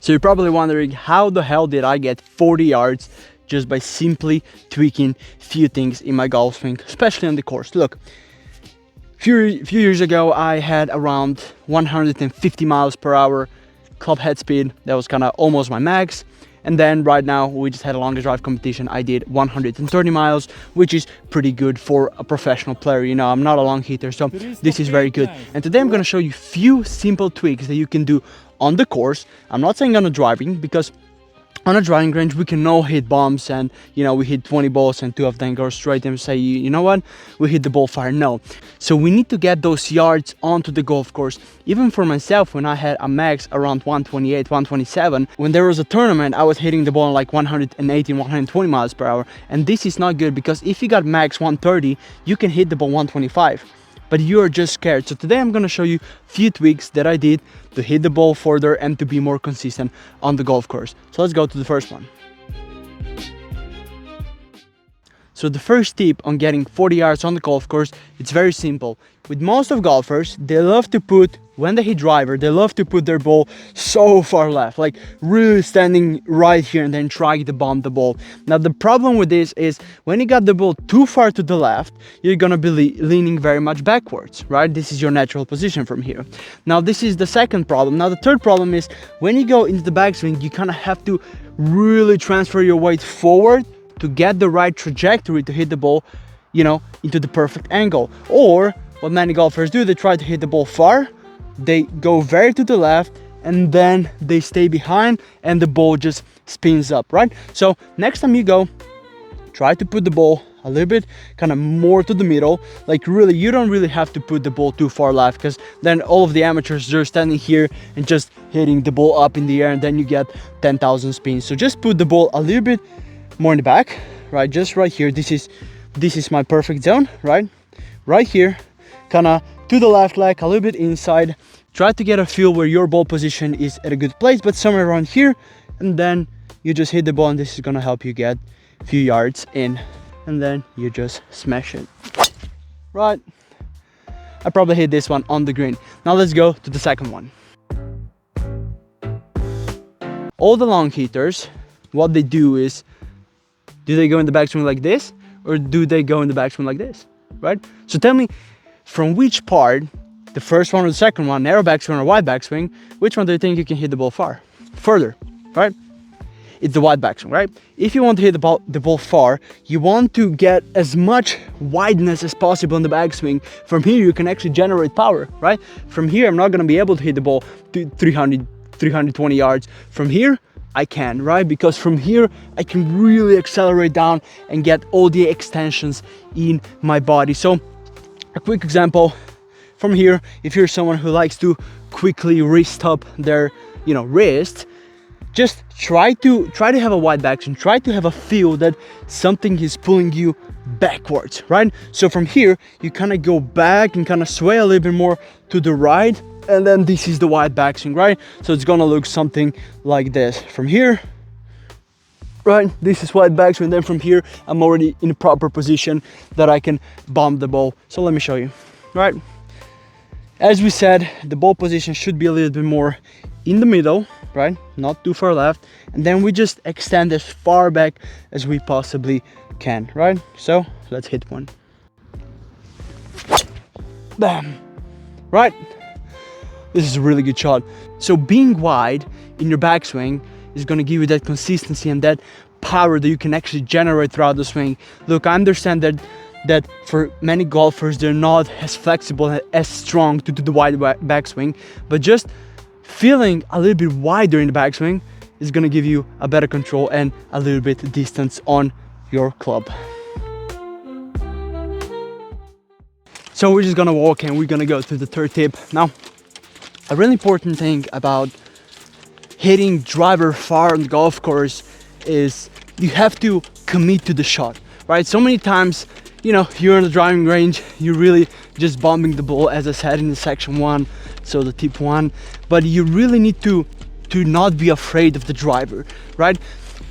So you're probably wondering, how the hell did I get 40 yards just by simply tweaking few things in my golf swing, especially on the course? Look, few years ago I had around 150 miles per hour club head speed. That was kind of almost my max. And then right now we just had a longer drive competition. I did 130 miles, which is pretty good for a professional player. You know, I'm not a long hitter, so this is very good. And today I'm going to show you few simple tweaks that you can do on the course. I'm not saying on the driving, because on a driving range we can all hit bombs, and you know, we hit 20 balls and 2 of them go straight and say, you know what, we hit the ball far. No, so we need to get those yards onto the golf course. Even for myself, when I had a max around 128, 127, when there was a tournament, I was hitting the ball like 118, 120 miles per hour, and this is not good, because if you got max 130, you can hit the ball 125, but you're just scared. So today I'm going to show you few tweaks that I did to hit the ball further and to be more consistent on the golf course. So let's go to the first one. So the first tip on getting 40 yards on the golf course, it's very simple. With most of golfers, they love to put, when they hit driver, they love to put their ball so far left, like really standing right here and then try to bomb the ball. Now the problem with this is, when you got the ball too far to the left, you're gonna be leaning very much backwards, right? This is your natural position from here. Now this is the second problem. Now the third problem is, when you go into the backswing, you kind of have to really transfer your weight forward to get the right trajectory to hit the ball, you know, into the perfect angle. Or what many golfers do, they try to hit the ball far, they go very to the left, and then they stay behind and the ball just spins up, right? So next time you go, try to put the ball a little bit kind of more to the middle. Like really, you don't really have to put the ball too far left, because then all of the amateurs, they're standing here and just hitting the ball up in the air, and then you get 10,000 spins. So just put the ball a little bit more in the back, right? Just right here. This is my perfect zone, right here, kind of to the left leg, a little bit inside. Try to get a feel where your ball position is at a good place, but somewhere around here, and then you just hit the ball, and this is gonna help you get a few yards in, and then you just smash it, right? I probably hit this one on the green. Now let's go to the second one. All the long hitters, what they do is, do they go in the backswing like this, or do they go in the backswing like this, right? So tell me, from which part, the first one or the second one, narrow backswing or wide backswing, which one do you think you can hit the ball further, right? It's the wide backswing, right? If you want to hit the ball far, you want to get as much wideness as possible in the backswing. From here, you can actually generate power, right? From here, I'm not going to be able to hit the ball to 300, 320 yards. From here, I can, right? Because from here I can really accelerate down and get all the extensions in my body. So a quick example from here, if you're someone who likes to quickly wrist up their, you know, wrist, just try to have a wide backswing. Try to have a feel that something is pulling you backwards, right? So from here you kind of go back and kind of sway a little bit more to the right, and then this is the wide backswing, right? So it's gonna look something like this. From here, right, this is wide backswing. Then from here, I'm already in a proper position that I can bomb the ball. So let me show you, right? As we said, the ball position should be a little bit more in the middle, right? Not too far left. And then we just extend as far back as we possibly can, right? So let's hit one. Bam, right? This is a really good shot. So being wide in your backswing is going to give you that consistency and that power that you can actually generate throughout the swing. Look, I understand that for many golfers, they're not as flexible, as strong to do the wide backswing, but just feeling a little bit wider in the backswing is going to give you a better control and a little bit distance on your club. So we're just going to walk and we're going to go to the third tip. Now, a really important thing about hitting driver far on the golf course is you have to commit to the shot, right? So many times, you know, you're in the driving range, you're really just bombing the ball, as I said in the section 1, so the tip 1, but you really need to not be afraid of the driver, right?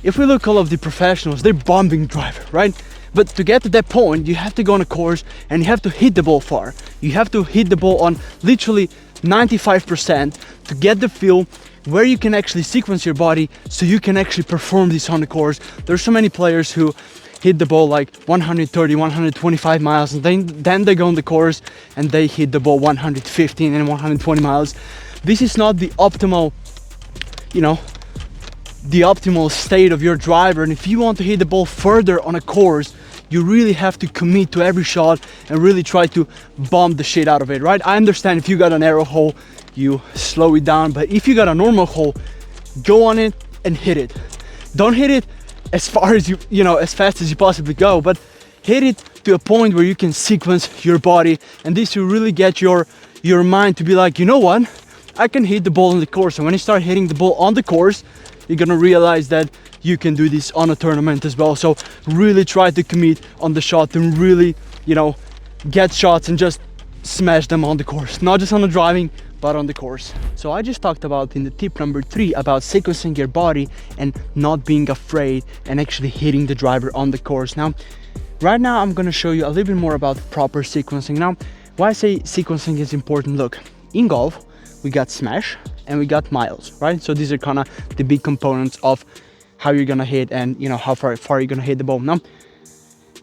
If we look all of the professionals, they're bombing driver, right? But to get to that point, you have to go on a course and you have to hit the ball far. You have to hit the ball on literally 95% to get the feel where you can actually sequence your body so you can actually perform this on the course. There's so many players who hit the ball like 130, 125 miles, and then they go on the course and they hit the ball 115 and 120 miles. This is not the optimal, you know, the optimal state of your driver. And if you want to hit the ball further on a course, you really have to commit to every shot and really try to bomb the shit out of it, right? I understand if you got an arrow hole, you slow it down, but if you got a normal hole, go on it and hit it. Don't hit it as far as you know, as fast as you possibly go, but hit it to a point where you can sequence your body, and this will really get your mind to be like, you know what, I can hit the ball on the course. And when you start hitting the ball on the course, you're gonna realize that you can do this on a tournament as well. So really try to commit on the shot and really, you know, get shots and just smash them on the course, not just on the driving, but on the course. So I just talked about in the tip number 3 about sequencing your body and not being afraid and actually hitting the driver on the course. Now, right now I'm gonna show you a little bit more about proper sequencing. Now, why I say sequencing is important, look, in golf, we got smash and we got miles, right? So these are kind of the big components of how you're gonna hit and, you know, how far you're gonna hit the ball. Now,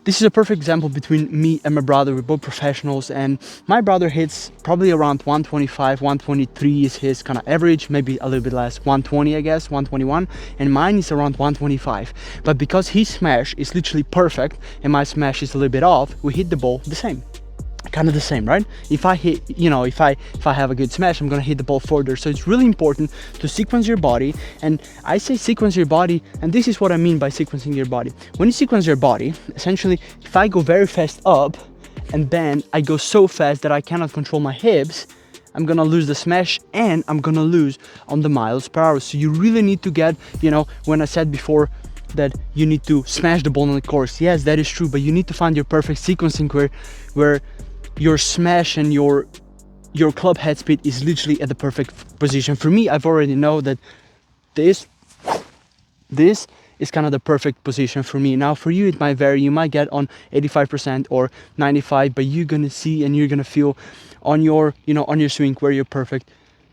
this is a perfect example between me and my brother. We're both professionals, and my brother hits probably around 125, 123 is his kind of average, maybe a little bit less, 120 I guess, 121, and mine is around 125. But because his smash is literally perfect and my smash is a little bit off, we hit the ball the same. Kind of the same, right? If I hit, you know, if I have a good smash, I'm gonna hit the ball further. So it's really important to sequence your body. And I say sequence your body, and this is what I mean by sequencing your body. When you sequence your body, essentially, if I go very fast up and then I go so fast that I cannot control my hips, I'm gonna lose the smash and I'm gonna lose on the miles per hour. So you really need to get, you know, when I said before that you need to smash the ball on the course, yes, that is true, but you need to find your perfect sequencing where your smash and your club head speed is literally at the perfect position. For me, I've already know that this is kind of the perfect position for me. Now for you, it might vary. You might get on 85% or 95, but you're gonna see and you're gonna feel on your, you know, on your swing where your perfect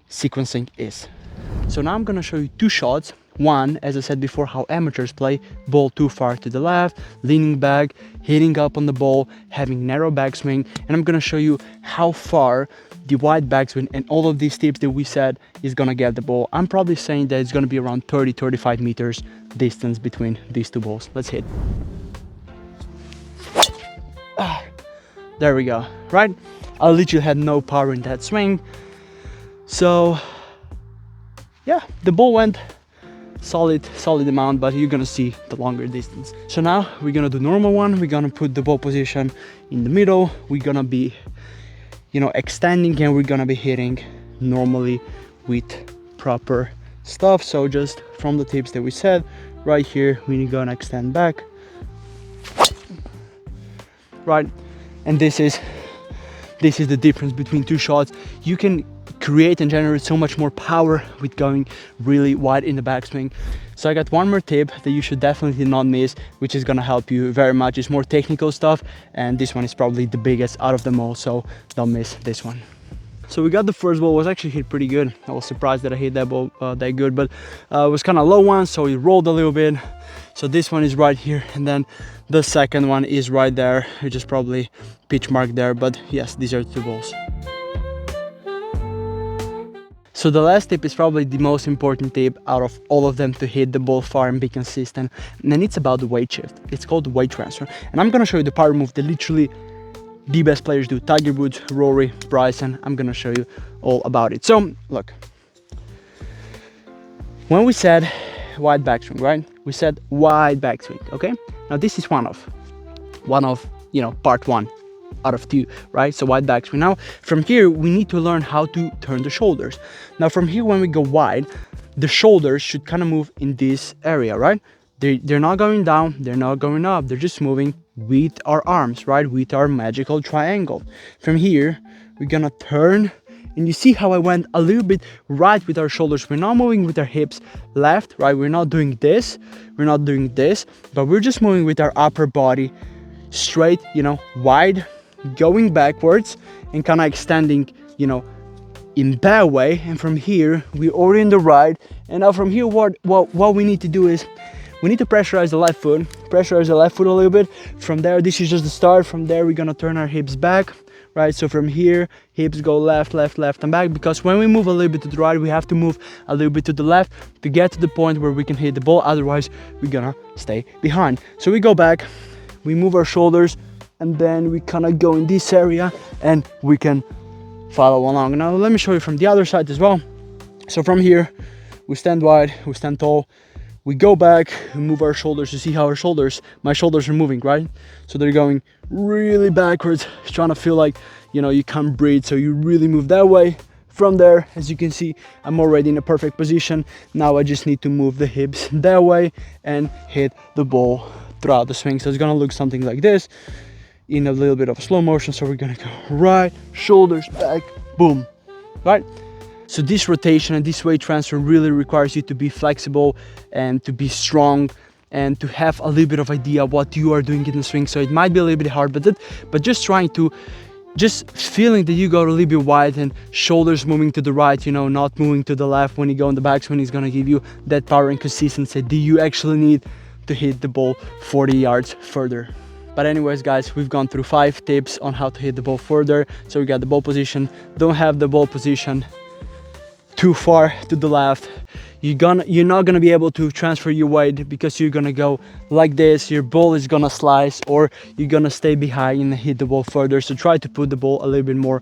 sequencing is. So now I'm gonna show you 2 shots. One, as I said before, how amateurs play, ball too far to the left, leaning back, hitting up on the ball, having narrow backswing, and I'm gonna show you how far the wide backswing and all of these tips that we said is gonna get the ball. I'm probably saying that it's gonna be around 30-35 meters distance between these 2 balls. Let's hit. There we go, right? I literally had no power in that swing. So yeah, the ball went solid amount, but you're gonna see the longer distance. So now we're gonna do normal one. We're gonna put the ball position in the middle. We're gonna be, you know, extending, and we're gonna be hitting normally with proper stuff. So just from the tips that we said, right here we're gonna extend back, right? And this is the difference between 2 shots. You can create and generate so much more power with going really wide in the backswing. So I got one more tip that you should definitely not miss, which is gonna help you very much. It's more technical stuff, and this one is probably the biggest out of them all, so don't miss this one. So we got the first ball, was actually hit pretty good. I was surprised that I hit that ball that good, but it was kind of low one, so it rolled a little bit. So this one is right here, and then the second one is right there, which is probably pitch mark there, but yes, these are 2 balls. So the last tip is probably the most important tip out of all of them to hit the ball far and be consistent, and then it's about the weight shift. It's called the weight transfer, and I'm gonna show you the power move that literally the best players do. Tiger Woods, Rory, Bryson, I'm gonna show you all about it. So look, when we said wide backswing, right? We said wide backswing, okay? Now this is one of, you know, part 1 out of 2, right? So wide backswing. Now from here we need to learn how to turn the shoulders. Now from here, when we go wide, the shoulders should kind of move in this area, right? They're not going down, they're not going up, they're just moving with our arms, right? With our magical triangle. From here we're gonna turn, and you see how I went a little bit right with our shoulders. We're not moving with our hips left, right? We're not doing this, but we're just moving with our upper body straight, you know, wide, going backwards and kind of extending, you know, in that way, and from here we orient the right. And now from here, what we need to do is we need to pressurize the left foot a little bit. From there, this is just the start. From there, we're gonna turn our hips back, right? So from here, hips go left, left, left, and back, because when we move a little bit to the right, we have to move a little bit to the left to get to the point where we can hit the ball. Otherwise, we're gonna stay behind. So we go back, we move our shoulders, and then we kind of go in this area and we can follow along. Now let me show you from the other side as well. So from here, we stand wide, we stand tall, we go back, we move our shoulders. You see how my shoulders are moving, right? So they're going really backwards, trying to feel like, you know, you can't breathe, so you really move that way. From there, as you can see, I'm already in a perfect position. Now I just need to move the hips that way and hit the ball throughout the swing. So it's gonna look something like this in a little bit of slow motion. So we're gonna go right, shoulders back, boom, right? So this rotation and this weight transfer really requires you to be flexible and to be strong and to have a little bit of idea what you are doing in the swing. So it might be a little bit hard, but just trying to, just feeling that you go a little bit wide and shoulders moving to the right, you know, not moving to the left when you go in the backswing is gonna give you that power and consistency that you actually need to hit the ball 40 yards further. But anyways, guys, we've gone through 5 tips on how to hit the ball further. So we got the ball position. Don't have the ball position too far to the left. You're not gonna be able to transfer your weight because you're gonna go like this. Your ball is gonna slice, or you're gonna stay behind and hit the ball further. So try to put the ball a little bit more,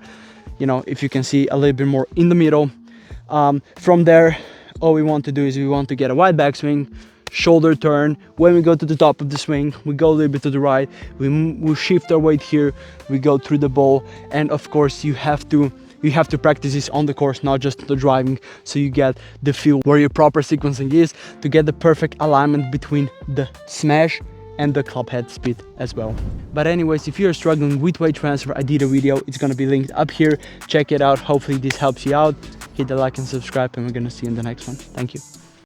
you know, if you can see, a little bit more in the middle. From there, all we want to do is we want to get a wide backswing, shoulder turn. When we go to the top of the swing, we go a little bit to the right, we shift our weight here, we go through the ball. And of course you have to practice this on the course, not just the driving, so you get the feel where your proper sequencing is to get the perfect alignment between the smash and the club head speed as well. But anyways, if you're struggling with weight transfer, I did a video, it's gonna be linked up here. Check it out. Hopefully this helps you out. Hit the like and subscribe, and we're gonna see you in the next one. Thank you.